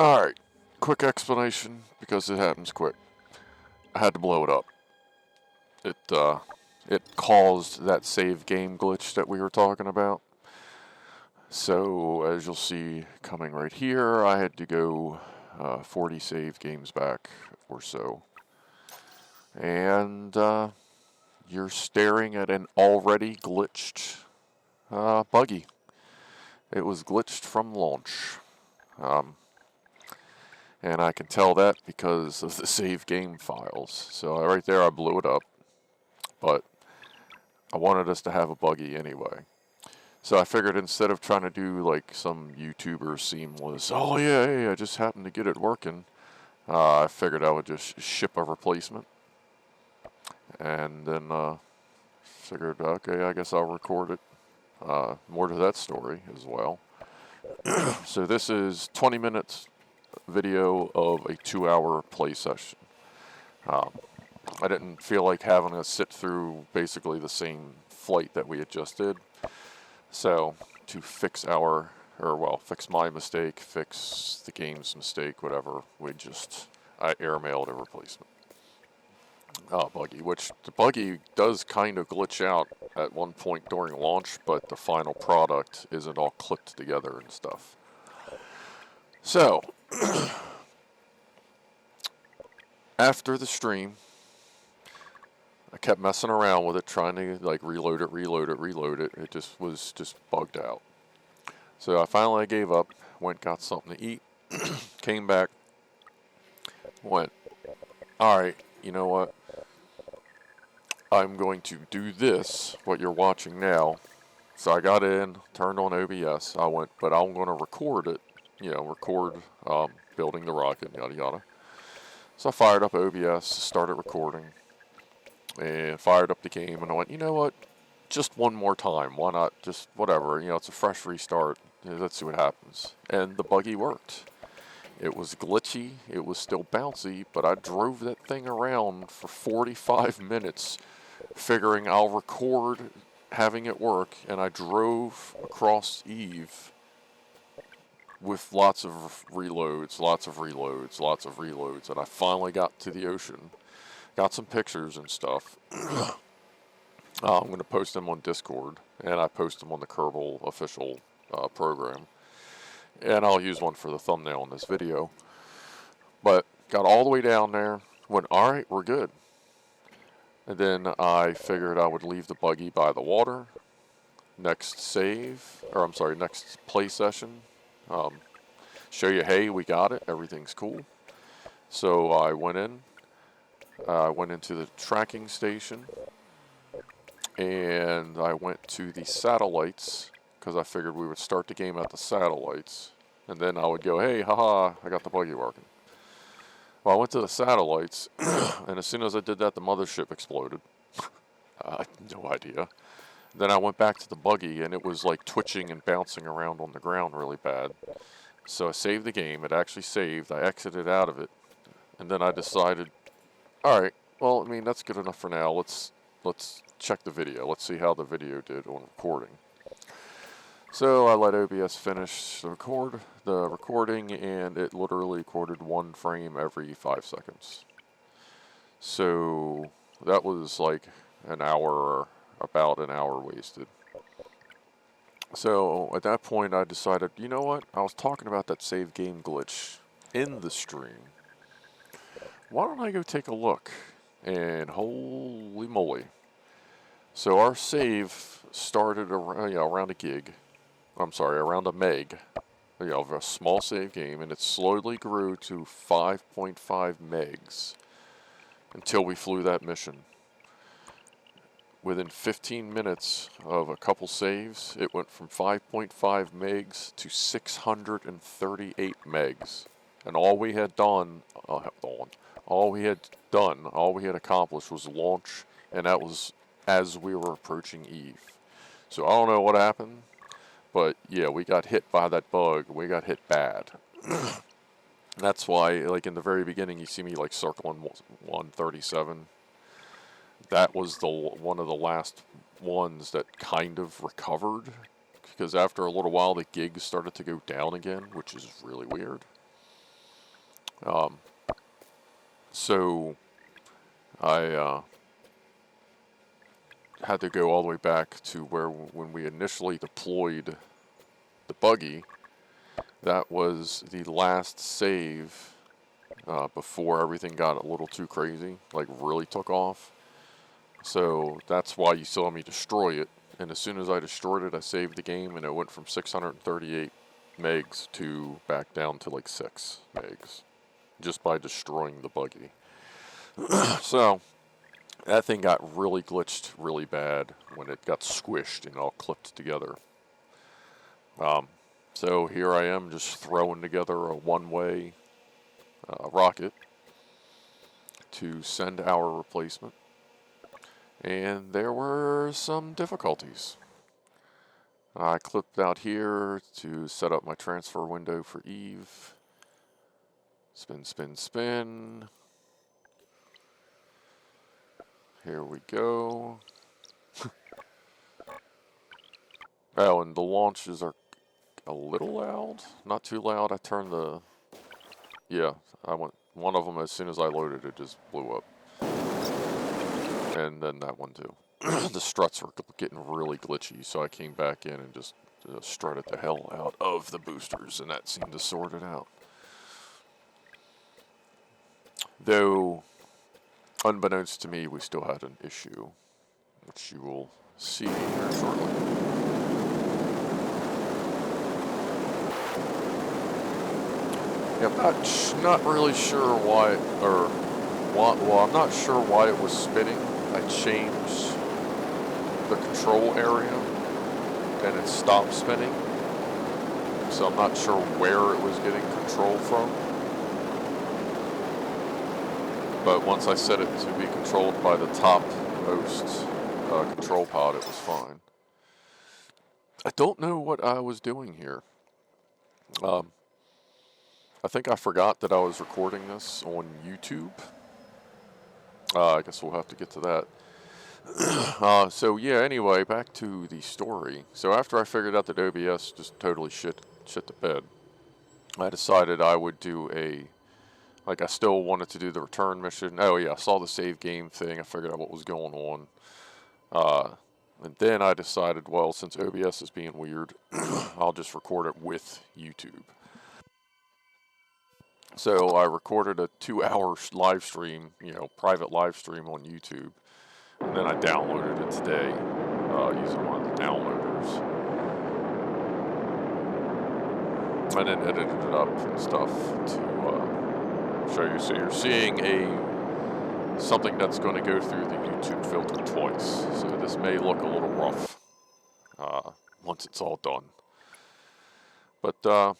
Alright, quick explanation because it happens quick. I had to blow it up. It caused that save game glitch that we were talking about. So, as you'll see coming right here, I had to go 40 save games back or so. And you're staring at an already glitched buggy. It was glitched from launch. And I can tell that because of the save game files. So right there I blew it up. But I wanted us to have a buggy anyway. So I figured instead of trying to do like some YouTuber seamless, oh yeah, I just happened to get it working, I figured I would just ship a replacement. And then figured, okay, I guess I'll record it. More to that story as well. So this is 20 minutes video of a 2-hour play session. I didn't feel like having to sit through basically the same flight that we had just did. So to fix fix my mistake, fix the game's mistake, whatever, I airmailed a replacement. Buggy, which the buggy does kind of glitch out at one point during launch, but the final product isn't all clipped together and stuff. So, after the stream, I kept messing around with it, trying to like reload it. It just was bugged out. So I finally gave up, got something to eat, came back, went, alright, you know what? I'm going to do this, what you're watching now. So I got in, turned on OBS, I went, but I'm going to record it, building the rocket, yada yada. So I fired up OBS, started recording, and fired up the game, and I went, you know what, just one more time, why not, just whatever, it's a fresh restart, let's see what happens. And the buggy worked. It was glitchy, it was still bouncy, but I drove that thing around for 45 minutes, figuring I'll record having it work, and I drove across Eve with lots of reloads, and I finally got to the ocean. Got some pictures and stuff. I'm going to post them on Discord, and I post them on the Kerbal official program. And I'll use one for the thumbnail in this video. But got all the way down there, went, alright, we're good. And then I figured I would leave the buggy by the water. Next play session. Show you, hey, we got it, everything's cool. So I went into the tracking station, and I went to the satellites, because I figured we would start the game at the satellites, and then I would go, hey, haha, I got the buggy working. Well, I went to the satellites, and as soon as I did that, the mothership exploded. I had no idea. Then I went back to the buggy, and it was like twitching and bouncing around on the ground really bad. So I saved the game. It actually saved. I exited out of it, and then I decided, all right, well, I mean, that's good enough for now. Let's check the video. Let's see how the video did on recording. So I let OBS finish the recording, and it literally recorded one frame every 5 seconds. So that was like about an hour wasted. So at that point I decided, you know what? I was talking about that save game glitch in the stream. Why don't I go take a look? And holy moly. So our save started around a gig. Around a meg, a small save game, and it slowly grew to 5.5 megs until we flew that mission. Within 15 minutes of a couple saves, it went from 5.5 megs to 638 megs. And all we had accomplished was launch, and that was as we were approaching Eve. So I don't know what happened. But yeah, we got hit by that bug. We got hit bad. That's why, like in the very beginning, you see me like circling 137. That was one of the last ones that kind of recovered, because after a little while the gigs started to go down again, which is really weird. So I had to go all the way back to where when we initially deployed the buggy, that was the last save before everything got a little too crazy, like really took off. So that's why you saw me destroy it. And as soon as I destroyed it, I saved the game, and it went from 638 megs to back down to like 6 megs, just by destroying the buggy. So that thing got really glitched really bad when it got squished and all clipped together. So here I am just throwing together a one-way rocket to send our replacement. And there were some difficulties. I clipped out here to set up my transfer window for Eve. Spin, spin, spin. Here we go. Oh, and the launches are a little loud. Not too loud. I turned the... Yeah, I went... One of them, as soon as I loaded it, just blew up. And then that one too. The struts were getting really glitchy, so I came back in and just strutted the hell out of the boosters, and that seemed to sort it out. Though, unbeknownst to me, we still had an issue, which you will see here shortly. Yeah, I'm not really sure why, well, I'm not sure why it was spinning. I changed the control area, and it stopped spinning. So I'm not sure where it was getting control from. But once I set it to be controlled by the topmost control pod, it was fine. I don't know what I was doing here. I think I forgot that I was recording this on YouTube. I guess we'll have to get to that. So yeah, anyway, back to the story. So after I figured out that OBS just totally shit the bed, I decided I would do I still wanted to do the return mission. Oh yeah, I saw the save game thing. I figured out what was going on. And then I decided, well, since OBS is being weird, I'll just record it with YouTube. So I recorded a 2-hour live stream, private live stream on YouTube. And then I downloaded it today using one of the downloaders. And then edited it up and stuff to show you. So you're seeing something that's going to go through the YouTube filter twice. So this may look a little rough once it's all done. But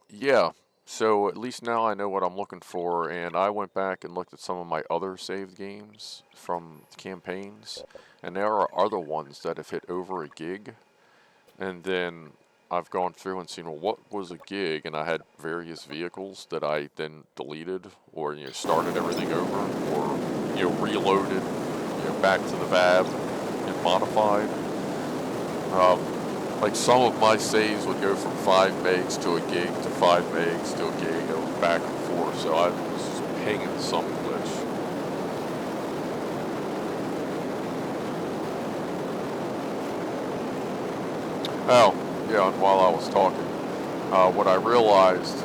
yeah. So at least now I know what I'm looking for, and I went back and looked at some of my other saved games from campaigns, and there are other ones that have hit over a gig, and then I've gone through and seen, well, what was a gig, and I had various vehicles that I then deleted, or started everything over, or reloaded, back to the VAB and modified. Like some of my saves would go from 5 megs to a gig to 5 megs to a gig. It was back and forth, so I was just pinging some glitch. Oh, yeah, and while I was talking, what I realized,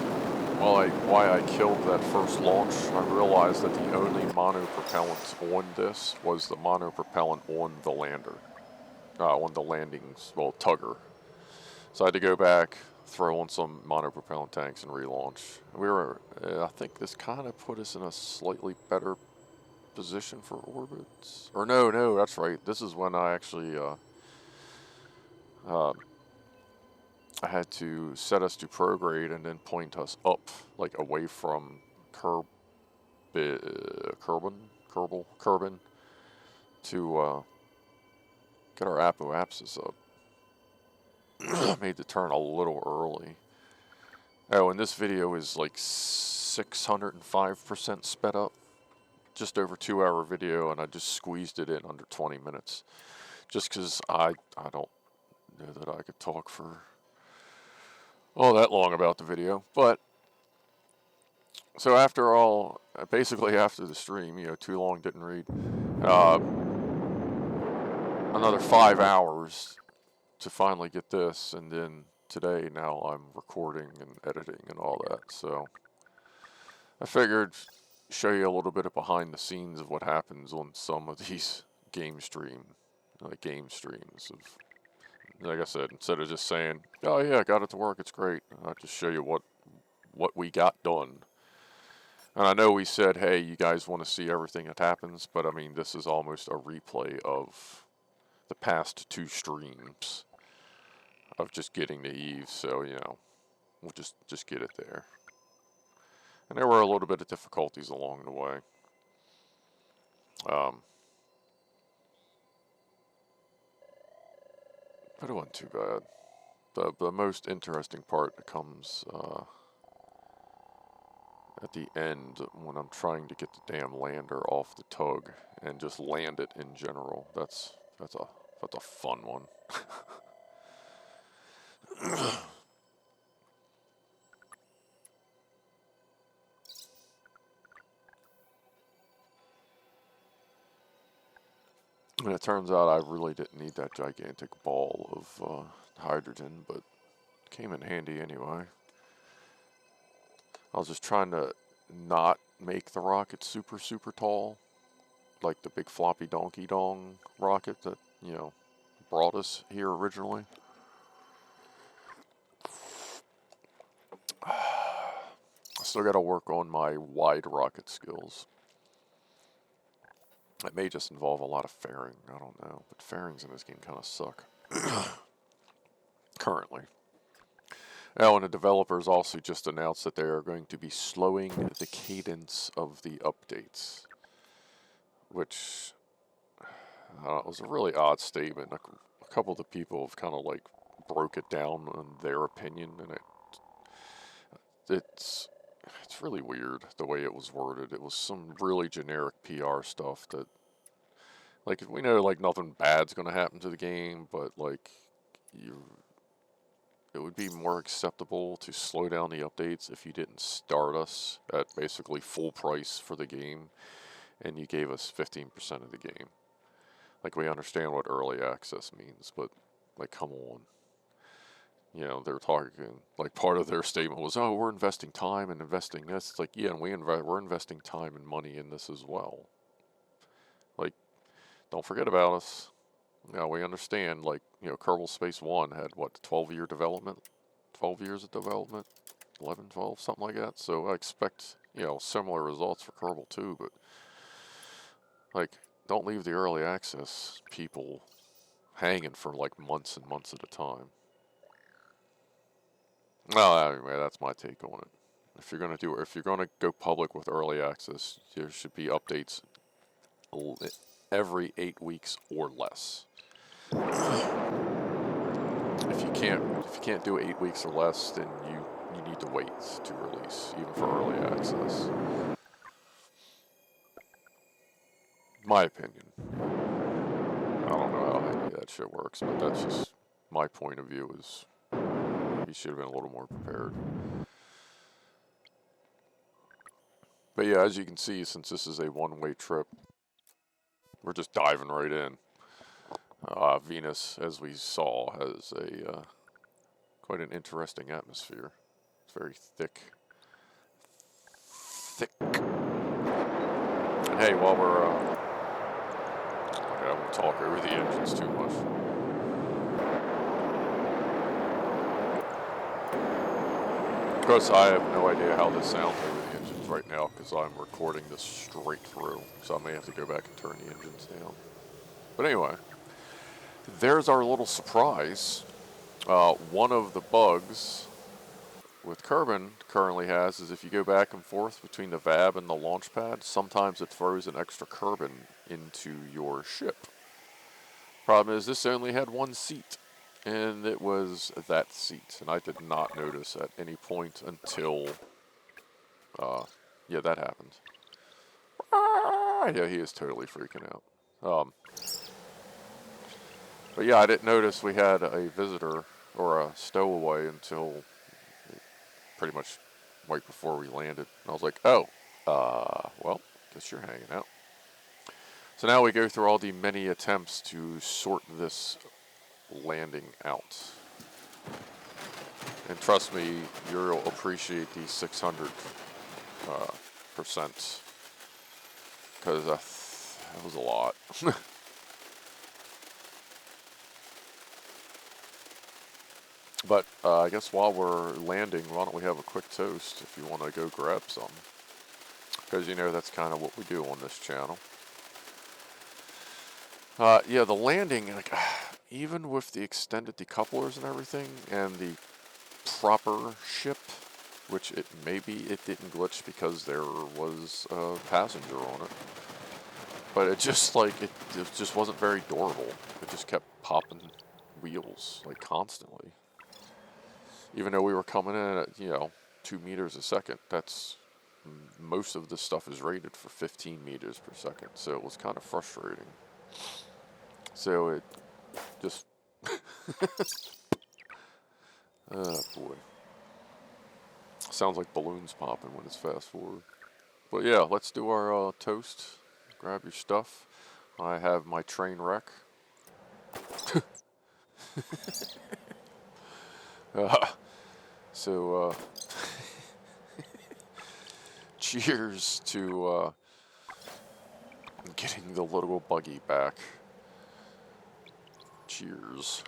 why I killed that first launch, I realized that the only monopropellant on this was the monopropellant on the lander. On the landings, tugger. So I had to go back, throw on some monopropellant tanks, and relaunch. I think this kind of put us in a slightly better position for orbits. Or no, that's right. This is when I actually, I had to set us to prograde and then point us up, like away from Kerbin, to, get our apoapsis up. Made the turn a little early. Oh, and this video is like 605% sped up. Just over 2-hour video, and I just squeezed it in under 20 minutes. Just because I don't know that I could talk for that long about the video. But So after all, basically after the stream, too long didn't read. Uh, another 5 hours to finally get this, and then today now I'm recording and editing and all that. So I figured show you a little bit of behind the scenes of what happens on some of these game streams. Of, like I said, instead of just saying, "Oh yeah, I got it to work, it's great," I'll just show you what we got done. And I know we said, hey, you guys want to see everything that happens, but I mean, this is almost a replay of the past 2 streams of just getting to Eve, so, we'll just get it there. And there were a little bit of difficulties along the way. But it wasn't too bad. The most interesting part comes at the end when I'm trying to get the damn lander off the tug and just land it in general. That's a fun one. And it turns out I really didn't need that gigantic ball of hydrogen, but it came in handy anyway. I was just trying to not make the rocket super, super tall, like the big floppy donkey dong rocket that, brought us here originally. I still got to work on my wide rocket skills. It may just involve a lot of fairing, I don't know, but fairings in this game kind of suck. Currently. Oh, and the developers also just announced that they are going to be slowing the cadence of the updates, which was a really odd statement. A couple of the people have kind of like broke it down in their opinion, and it's really weird the way it was worded. It was some really generic PR stuff that, like, we know like nothing bad's going to happen to the game, but like it would be more acceptable to slow down the updates if you didn't start us at basically full price for the game and you gave us 15% of the game. Like, we understand what early access means, but like, come on. They're talking, like, part of their statement was, oh, we're investing time and investing this. It's like, yeah, and we're investing time and money in this as well. Like, don't forget about us. We understand, like, Kerbal Space 1 had, 12-year development? 12 years of development? 11, 12, something like that. So I expect, similar results for Kerbal 2, but, like, don't leave the early access people hanging for, like, months and months at a time. Well, anyway, that's my take on it. If you're gonna go public with early access, there should be updates every 8 weeks or less. If you can't do 8 weeks or less, then you need to wait to release, even for early access. My opinion. I don't know how any of that shit works, but that's just my point of view. Is you should have been a little more prepared. But yeah, as you can see, since this is a one-way trip, we're just diving right in. Venus, as we saw, has quite an interesting atmosphere. It's very thick. And hey, while we're I won't talk over the engines too much. Of course, I have no idea how this sounds over the engines right now because I'm recording this straight through, so I may have to go back and turn the engines down. But anyway, there's our little surprise. One of the bugs with Kerbin currently has is if you go back and forth between the VAB and the launch pad, sometimes it throws an extra Kerbin into your ship. Problem is, this only had one seat, and it was that seat, and I did not notice at any point until, yeah, that happened. Yeah, he is totally freaking out. But yeah, I didn't notice we had a visitor or a stowaway until pretty much right before we landed. And I was like, oh, well, guess you're hanging out. So now we go through all the many attempts to sort this landing out. And trust me, you'll appreciate these 600%. Because that was a lot. But I guess while we're landing, why don't we have a quick toast if you want to go grab some. Because you know that's kind of what we do on this channel. Yeah, the landing, like, even with the extended decouplers and everything, and the proper ship, which maybe it didn't glitch because there was a passenger on it. But it just, like, it just wasn't very durable. It just kept popping wheels, like, constantly. Even though we were coming in at, 2 meters a second, most of this stuff is rated for 15 meters per second, so it was kind of frustrating. So it just, oh boy. Sounds like balloons popping when it's fast forward. But yeah, let's do our toast. Grab your stuff. I have my train wreck. So, cheers to getting the little buggy back. Cheers.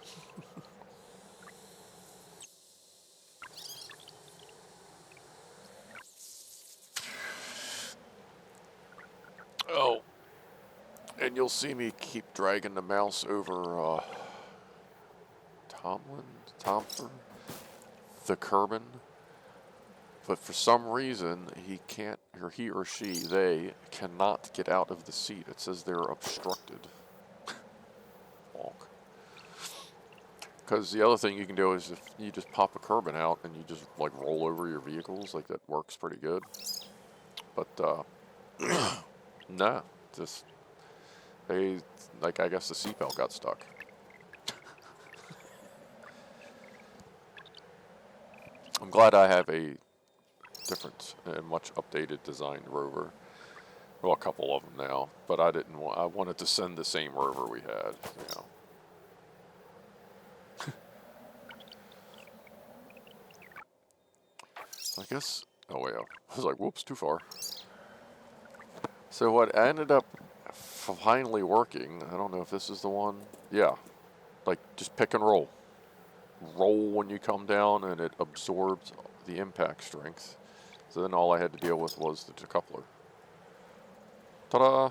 Oh, and you'll see me keep dragging the mouse over Tomford, the Kerbin. But for some reason, he can't, or he or she, they cannot get out of the seat. It says they're obstructed. Bonk. Because the other thing you can do is if you just pop a Kerbin out and you just like roll over your vehicles, like that works pretty good. But nah, just I guess the seatbelt got stuck. I'm glad I have a different and much updated designed rover. Well, a couple of them now, but I didn't want. I wanted to send the same rover we had. I guess. Oh yeah, I was like, whoops, too far. So what ended up finally working. I don't know if this is the one. Yeah, like just pick and roll. Roll when you come down, and it absorbs the impact strength. So then all I had to deal with was the decoupler. Ta-da!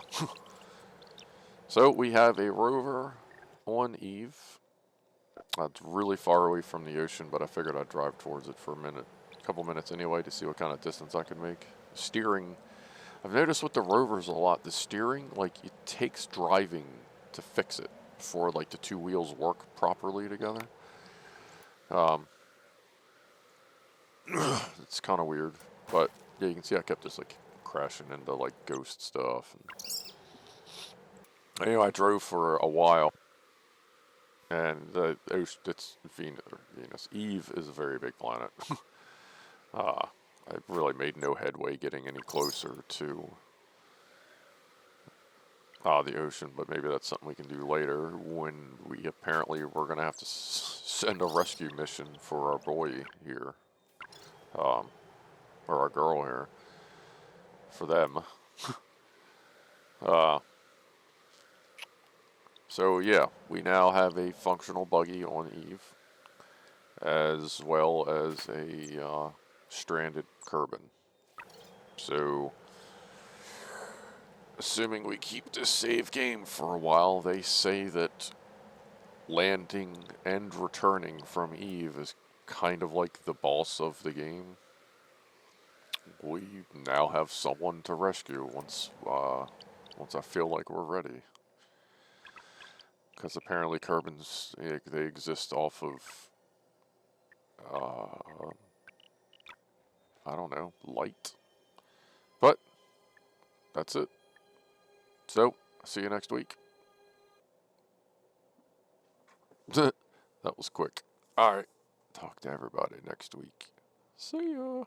So we have a rover on Eve. It's really far away from the ocean, but I figured I'd drive towards it for a couple minutes anyway, to see what kind of distance I could make. Steering, I've noticed with the rovers a lot, the steering, like, it takes driving to fix it before, like, the two wheels work properly together. It's kind of weird, but yeah, you can see I kept just, like, crashing into, like, ghost stuff. And anyway, I drove for a while, and it's Venus. Eve is a very big planet. I really made no headway getting any closer to the ocean, but maybe that's something we can do later when we're going to have to send a rescue mission for our boy here, or our girl here, for them. So yeah, we now have a functional buggy on Eve, as well as a stranded Kerbin. So, assuming we keep this save game for a while, they say that landing and returning from Eve is kind of like the boss of the game. We now have someone to rescue once I feel like we're ready. Because apparently Kerbins, they exist off of, I don't know, light. But, that's it. So, see you next week. That was quick. Alright. Talk to everybody next week. See ya.